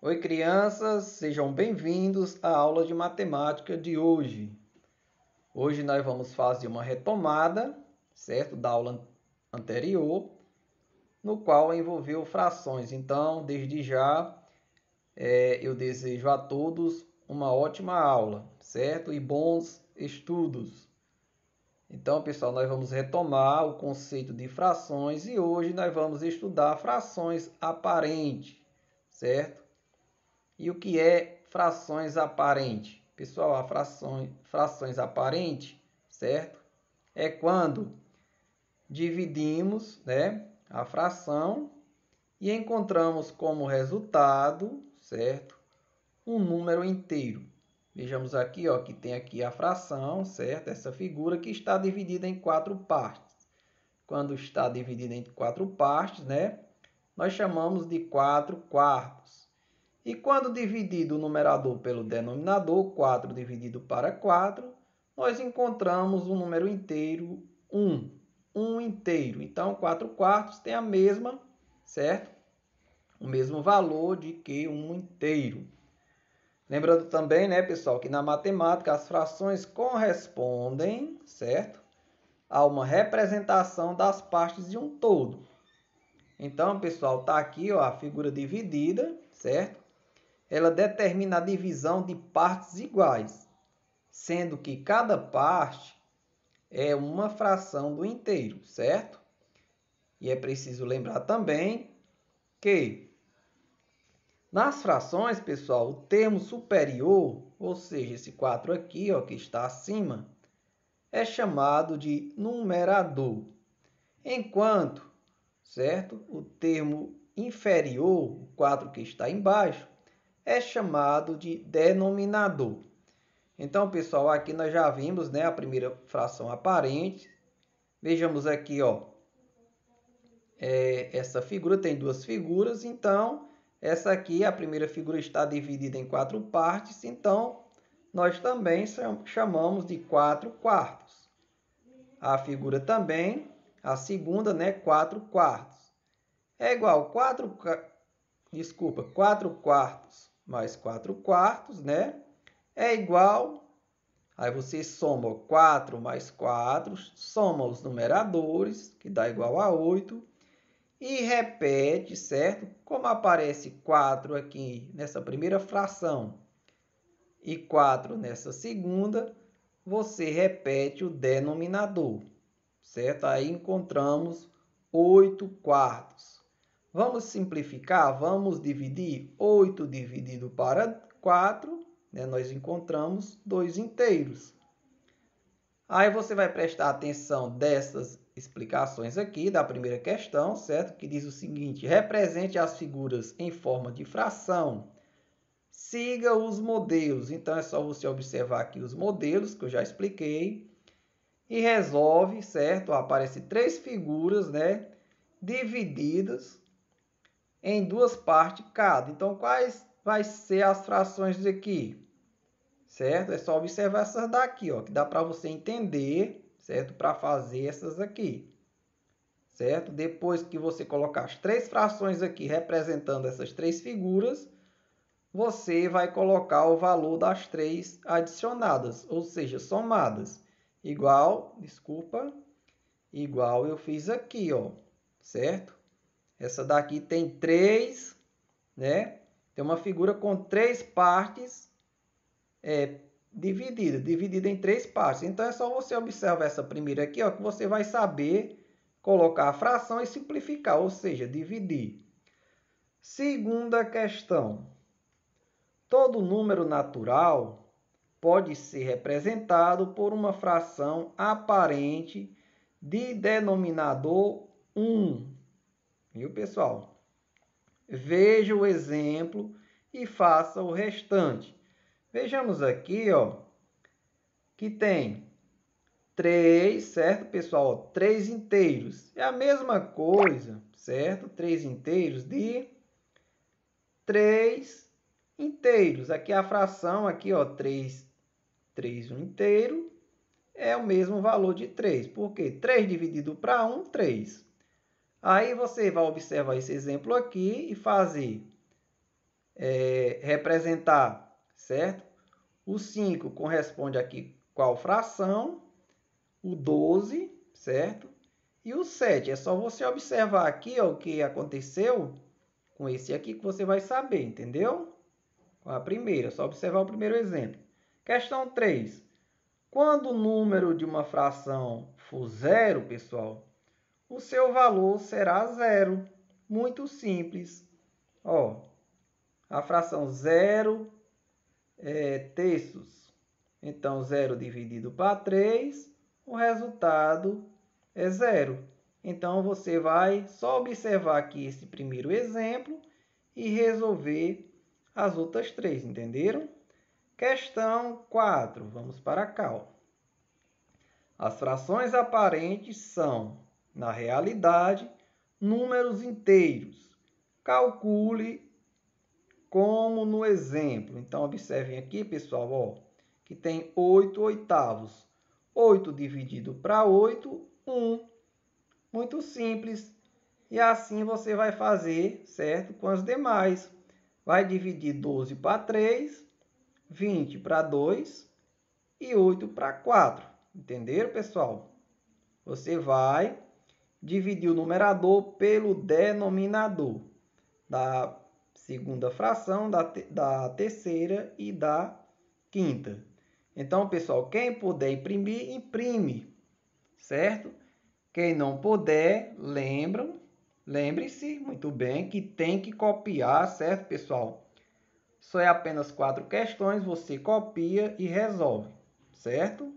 Oi, crianças, sejam bem-vindos à aula de matemática de hoje. Hoje nós vamos fazer uma retomada, certo, da aula anterior, no qual envolveu frações. Então, desde já, eu desejo a todos uma ótima aula, certo? E bons estudos. Então, pessoal, nós vamos retomar o conceito de frações e hoje nós vamos estudar frações aparentes, certo? E o que é frações aparentes? Pessoal, a frações aparentes, certo? É quando dividimos, né, a fração e encontramos como resultado, certo? Um número inteiro. Vejamos aqui, ó, que tem aqui a fração, certo? Essa figura que está dividida em quatro partes. Quando está dividida em quatro partes, né, nós chamamos de 4/4. E quando dividido o numerador pelo denominador, 4 dividido para 4, nós encontramos o número inteiro 1. 1 inteiro. Então, 4/4 tem a mesma, certo? O mesmo valor de que 1 inteiro. Lembrando também, né, pessoal, que na matemática as frações correspondem, certo? A uma representação das partes de um todo. Então, pessoal, tá aqui, ó, a figura dividida, certo? Ela determina a divisão de partes iguais, sendo que cada parte é uma fração do inteiro, certo? E é preciso lembrar também que nas frações, pessoal, o termo superior, ou seja, esse 4 aqui, ó, que está acima, é chamado de numerador, enquanto, certo? O termo inferior, o 4 que está embaixo, é chamado de denominador. Então, pessoal, aqui nós já vimos, né, a primeira fração aparente. Vejamos aqui, ó, essa figura tem duas figuras, então essa aqui, a primeira figura está dividida em quatro partes, então nós também chamamos de 4/4. A figura também, a segunda, né, 4/4. É igual 4/4 mais 4/4, né? É igual, aí você soma 4 mais 4, soma os numeradores, que dá igual a 8, e repete, certo? Como aparece 4 aqui nessa primeira fração e 4 nessa segunda, você repete o denominador, certo? Aí encontramos 8/4. Vamos simplificar? Vamos dividir 8 dividido para 4, né? Nós encontramos 2 inteiros. Aí você vai prestar atenção dessas explicações aqui da primeira questão, certo? Que diz o seguinte: represente as figuras em forma de fração. Siga os modelos. Então é só você observar aqui os modelos que eu já expliquei e resolve, certo? Aparecem três figuras, né, divididas em duas partes cada. Então, quais vai ser as frações aqui? Certo? É só observar essas daqui, ó, que dá para você entender, certo? Para fazer essas aqui. Certo? Depois que você colocar as três frações aqui representando essas três figuras, você vai colocar o valor das três adicionadas, ou seja, somadas. Igual eu fiz aqui, ó, certo? Essa daqui tem 3, né? Tem uma figura com 3 partes dividida em 3 partes. Então, é só você observar essa primeira aqui, ó, que você vai saber colocar a fração e simplificar, ou seja, dividir. Segunda questão. Todo número natural pode ser representado por uma fração aparente de denominador 1. Viu, pessoal? Veja o exemplo e faça o restante. Vejamos aqui, ó, que tem 3, certo, pessoal? 3 inteiros. É a mesma coisa, certo? 3 inteiros de 3 inteiros. Aqui a fração, aqui, ó, 3 um inteiro, é o mesmo valor de 3. Por quê? 3 dividido para 1, 3. Aí você vai observar esse exemplo aqui e fazer representar, certo? O 5 corresponde aqui qual fração? O 12, certo? E o 7, é só você observar aqui ó, o que aconteceu com esse aqui que você vai saber, entendeu? Com a primeira, só observar o primeiro exemplo. Questão 3. Quando o número de uma fração for zero, pessoal, o seu valor será zero. Muito simples. Ó, a fração 0 terços. Então, 0 dividido para 3, o resultado é 0. Então, você vai só observar aqui esse primeiro exemplo e resolver as outras três, entenderam? Questão 4, vamos para cá. Ó. As frações aparentes são, na realidade, números inteiros. Calcule como no exemplo. Então, observem aqui, pessoal, ó, que tem 8 oitavos. 8 dividido para 8, 1. Muito simples. E assim você vai fazer, certo? Com as demais. Vai dividir 12 para 3, 20 para 2 e 8 para 4. Entenderam, pessoal? Você vai dividir o numerador pelo denominador da segunda fração, da terceira e da quinta. Então, pessoal, quem puder imprimir, imprime, certo? Quem não puder, lembre-se muito bem que tem que copiar, certo, pessoal? Só é apenas 4 questões, você copia e resolve, certo?